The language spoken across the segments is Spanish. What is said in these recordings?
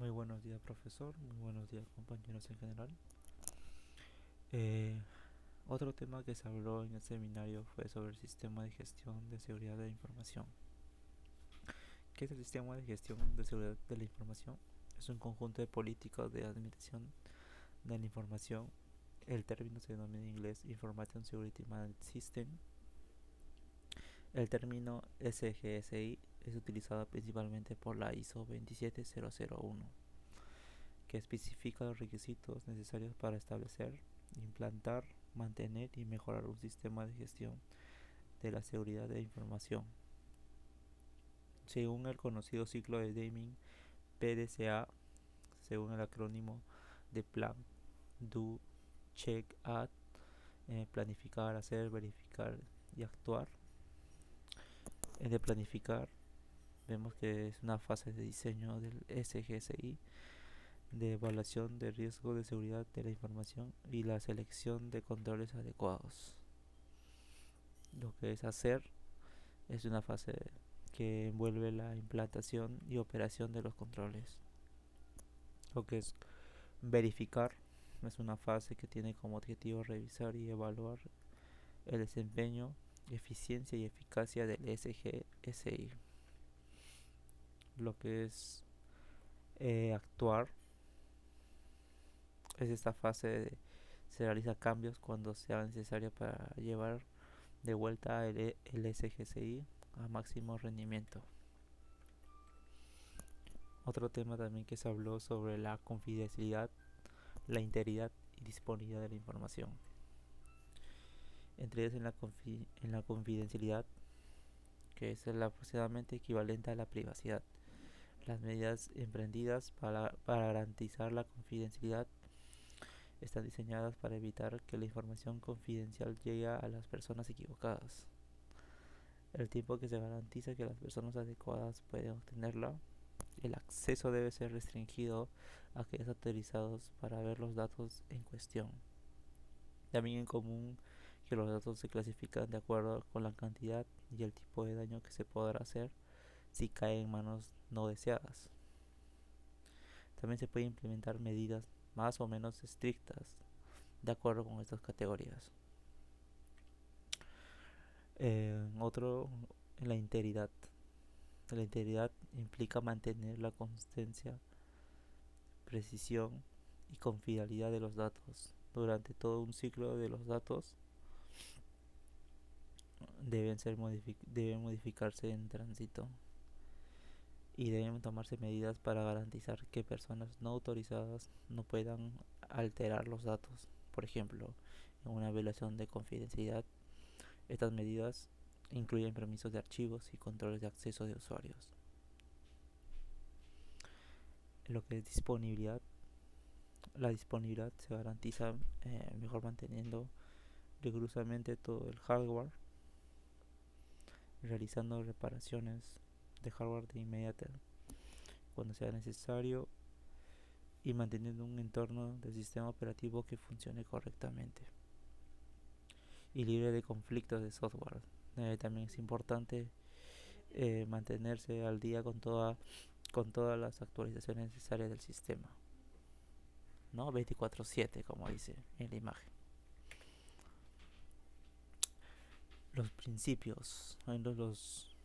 Muy buenos días, profesor. Muy buenos días, compañeros en general. Eh, Otro tema que se habló en el seminario fue sobre el sistema de gestión de seguridad de la información. ¿Qué es el sistema de gestión de seguridad de la información? Es un conjunto de políticas de administración de la información. El término se denomina en inglés Information Security Management System. El término SGSI es utilizado principalmente por la ISO 27001, que especifica los requisitos necesarios para establecer, implantar, mantener y mejorar un sistema de gestión de la seguridad de información. Según el conocido ciclo de Deming PDCA, según el acrónimo de Plan, Do, Check, Act, planificar, hacer, verificar y actuar. De planificar, vemos que es una fase de diseño del SGSI, de evaluación de riesgo de seguridad de la información y la selección de controles adecuados. Lo que es hacer es una fase que envuelve la implantación y operación de los controles. Lo que es verificar es una fase que tiene como objetivo revisar y evaluar el desempeño, eficiencia y eficacia del SGSI. Lo que es actuar es esta fase de se realiza cambios cuando sea necesario para llevar de vuelta el SGSI a máximo rendimiento. Otro tema también que se habló sobre la confidencialidad, la integridad y disponibilidad de la información. Entre ellas en la confidencialidad, que es el aproximadamente equivalente a la privacidad. Las medidas emprendidas para garantizar la confidencialidad están diseñadas para evitar que la información confidencial llegue a las personas equivocadas. El tiempo que se garantiza que las personas adecuadas pueden obtenerla. El acceso debe ser restringido a aquellos autorizados para ver los datos en cuestión. También es común que los datos se clasifican de acuerdo con la cantidad y el tipo de daño que se podrá hacer si cae en manos no deseadas. También se puede implementar medidas más o menos estrictas de acuerdo con estas categorías. Otro, la integridad. La integridad implica mantener la consistencia, precisión y confiabilidad de los datos. Durante todo un ciclo de los datos deben modificarse en tránsito y deben tomarse medidas para garantizar que personas no autorizadas no puedan alterar los datos. Por ejemplo, en una violación de confidencialidad, estas medidas incluyen permisos de archivos y controles de acceso de usuarios. En lo que es disponibilidad, la disponibilidad se garantiza mejor manteniendo rigurosamente todo el hardware, realizando reparaciones de hardware de inmediata cuando sea necesario y manteniendo un entorno del sistema operativo que funcione correctamente y libre de conflictos de software. También es importante mantenerse al día con todas las actualizaciones necesarias del sistema, ¿no? 24/7, como dice en la imagen. Los principios, los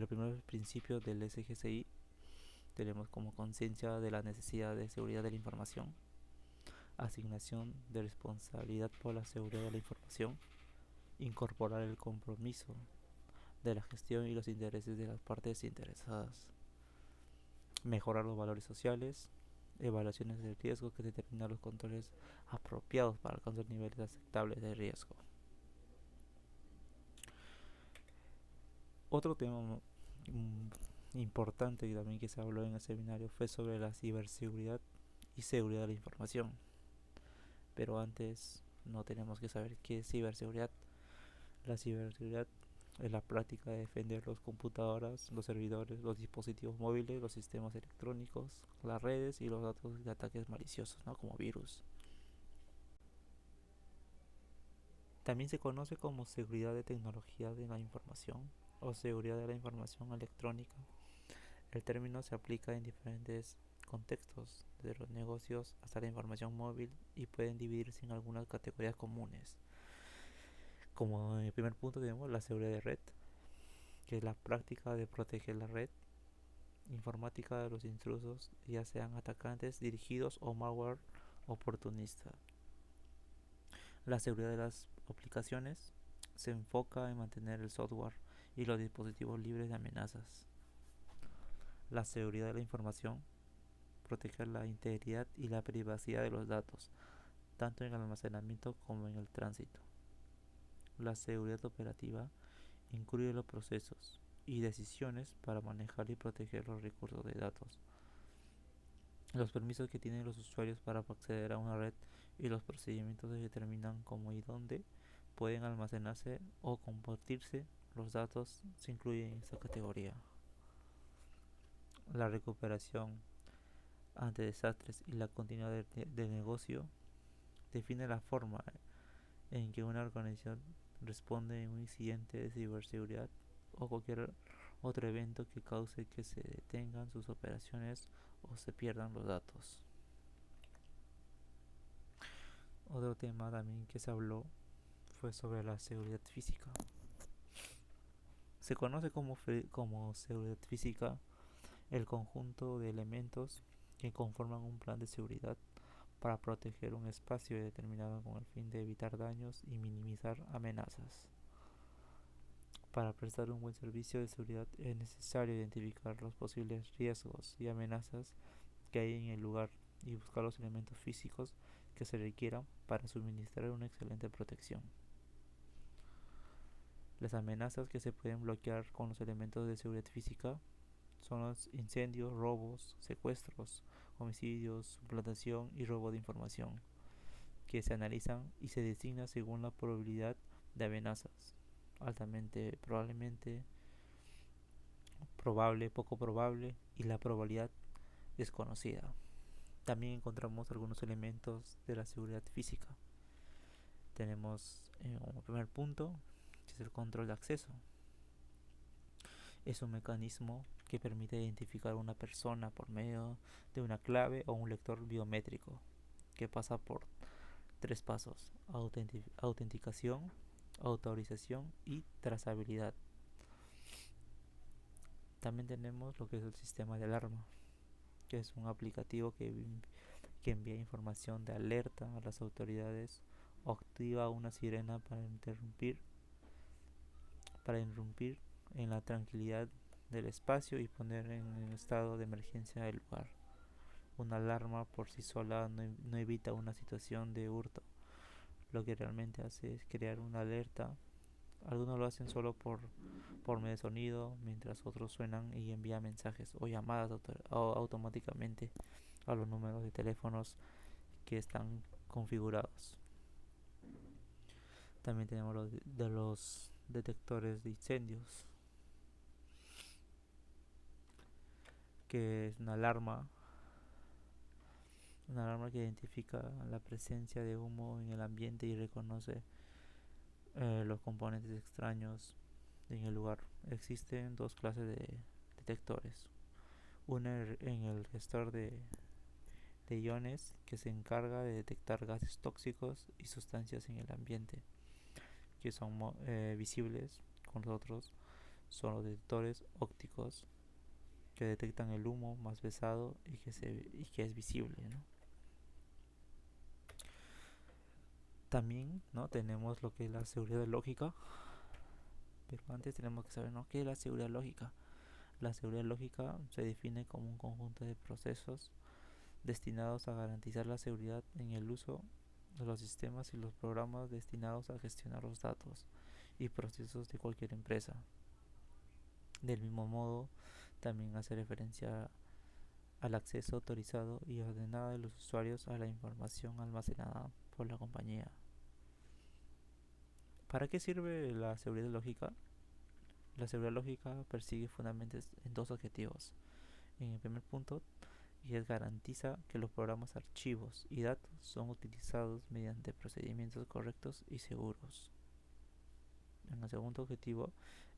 primeros principios del SGCI tenemos como conciencia de la necesidad de seguridad de la información, asignación de responsabilidad por la seguridad de la información, incorporar el compromiso de la gestión y los intereses de las partes interesadas, mejorar los valores sociales, evaluaciones de riesgo que determinan los controles apropiados para alcanzar niveles aceptables de riesgo. Otro tema importante y también que se habló en el seminario fue sobre la ciberseguridad y seguridad de la información. Pero antes no tenemos que saber qué es ciberseguridad. La ciberseguridad es la práctica de defender las computadoras, los servidores, los dispositivos móviles, los sistemas electrónicos, las redes y los datos de ataques maliciosos, ¿no? Como virus. También se conoce como seguridad de tecnología de la información o seguridad de la información electrónica. El término se aplica en diferentes contextos, desde los negocios hasta la información móvil, y pueden dividirse en algunas categorías comunes. Como en el primer punto tenemos la seguridad de red, que es la práctica de proteger la red informática de los intrusos, ya sean atacantes dirigidos o malware oportunista. La seguridad de las aplicaciones se enfoca en mantener el software y los dispositivos libres de amenazas. La seguridad de la información, proteger la integridad y la privacidad de los datos, tanto en el almacenamiento como en el tránsito. La seguridad operativa incluye los procesos y decisiones para manejar y proteger los recursos de datos, los permisos que tienen los usuarios para acceder a una red y los procedimientos que determinan cómo y dónde pueden almacenarse o compartirse los datos se incluyen en esta categoría. La recuperación ante desastres y la continuidad del negocio define la forma en que una organización responde en un incidente de ciberseguridad o cualquier otro evento que cause que se detengan sus operaciones o se pierdan los datos. Otro tema también que se habló fue sobre la seguridad física. Se conoce como seguridad física el conjunto de elementos que conforman un plan de seguridad para proteger un espacio determinado con el fin de evitar daños y minimizar amenazas. Para prestar un buen servicio de seguridad es necesario identificar los posibles riesgos y amenazas que hay en el lugar y buscar los elementos físicos que se requieran para suministrar una excelente protección. Las amenazas que se pueden bloquear con los elementos de seguridad física son los incendios, robos, secuestros, homicidios, suplantación y robo de información, que se analizan y se designan según la probabilidad de amenazas: altamente probablemente, probable, poco probable y la probabilidad desconocida. También encontramos algunos elementos de la seguridad física. Tenemos como primer punto, que es el control de acceso. Es un mecanismo que permite identificar a una persona por medio de una clave o un lector biométrico, que pasa por tres pasos: autenticación, autorización y trazabilidad. También tenemos lo que es el sistema de alarma, que es un aplicativo que envía información de alerta a las autoridades o activa una sirena para irrumpir en la tranquilidad del espacio y poner en estado de emergencia el lugar. Una alarma por sí sola no evita una situación de hurto. Lo que realmente hace es crear una alerta. Algunos lo hacen solo por medio de sonido, mientras otros suenan y envían mensajes o llamadas automáticamente a los números de teléfonos que están configurados. También tenemos los detectores de incendios, que es una alarma que identifica la presencia de humo en el ambiente y reconoce los componentes extraños en el lugar. Existen dos clases de detectores. Una en el gestor de iones, que se encarga de detectar gases tóxicos y sustancias en el ambiente que son visibles. Con los otros son los detectores ópticos, que detectan el humo más pesado y que es visible, ¿no? También, ¿no?, tenemos lo que es la seguridad lógica, pero antes tenemos que saber, ¿no?, qué es la seguridad lógica. La seguridad lógica se define como un conjunto de procesos destinados a garantizar la seguridad en el uso de los sistemas y los programas destinados a gestionar los datos y procesos de cualquier empresa. Del mismo modo, también hace referencia al acceso autorizado y ordenado de los usuarios a la información almacenada por la compañía. ¿Para qué sirve la seguridad lógica? La seguridad lógica persigue fundamentalmente en dos objetivos. En el primer punto, y es garantiza que los programas, archivos y datos son utilizados mediante procedimientos correctos y seguros. En el segundo objetivo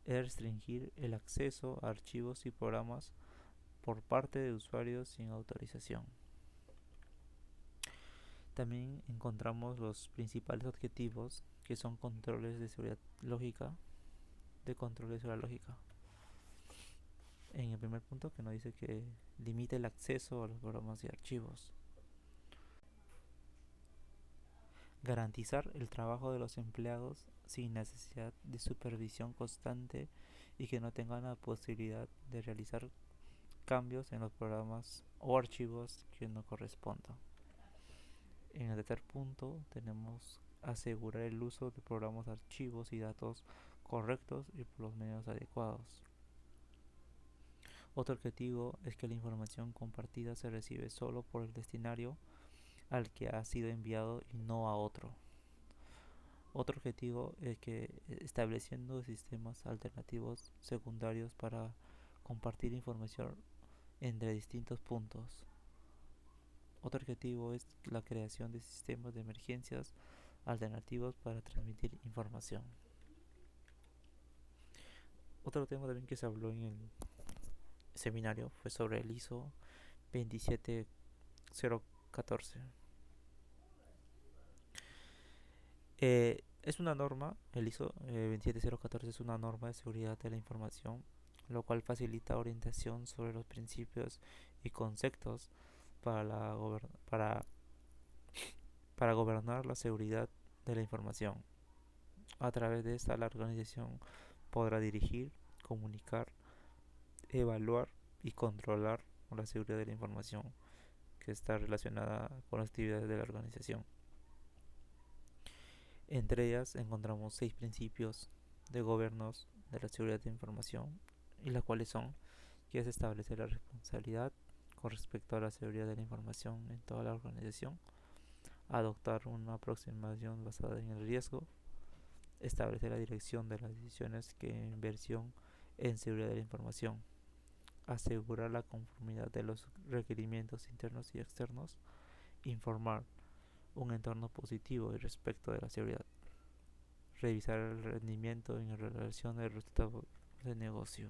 es restringir el acceso a archivos y programas por parte de usuarios sin autorización. También encontramos los principales objetivos, que son controles de seguridad lógica, de control de seguridad lógica. En el primer punto, que nos dice que limita el acceso a los programas y archivos. Garantizar el trabajo de los empleados sin necesidad de supervisión constante y que no tengan la posibilidad de realizar cambios en los programas o archivos que no correspondan. En el tercer punto tenemos asegurar el uso de programas, archivos y datos correctos y por los medios adecuados. Otro objetivo es que la información compartida se recibe solo por el destinario al que ha sido enviado y no a otro. Otro objetivo es que estableciendo sistemas alternativos secundarios para compartir información entre distintos puntos. Otro objetivo es la creación de sistemas de emergencias alternativos para transmitir información. Otro tema también que se habló en el seminario fue sobre el ISO 27014. Es una norma, el ISO 27014 es una norma de seguridad de la información, lo cual facilita orientación sobre los principios y conceptos para, para gobernar la seguridad de la información. A través de esta, la organización podrá dirigir, comunicar, evaluar y controlar la seguridad de la información que está relacionada con las actividades de la organización. Entre ellas encontramos 6 principios de gobiernos de la seguridad de la información, y las cuales son que es establecer la responsabilidad con respecto a la seguridad de la información en toda la organización, adoptar una aproximación basada en el riesgo, establecer la dirección de las decisiones que inversión en seguridad de la información, asegurar la conformidad de los requerimientos internos y externos, informar un entorno positivo y respecto de la seguridad, revisar el rendimiento en relación al resultado de negocio.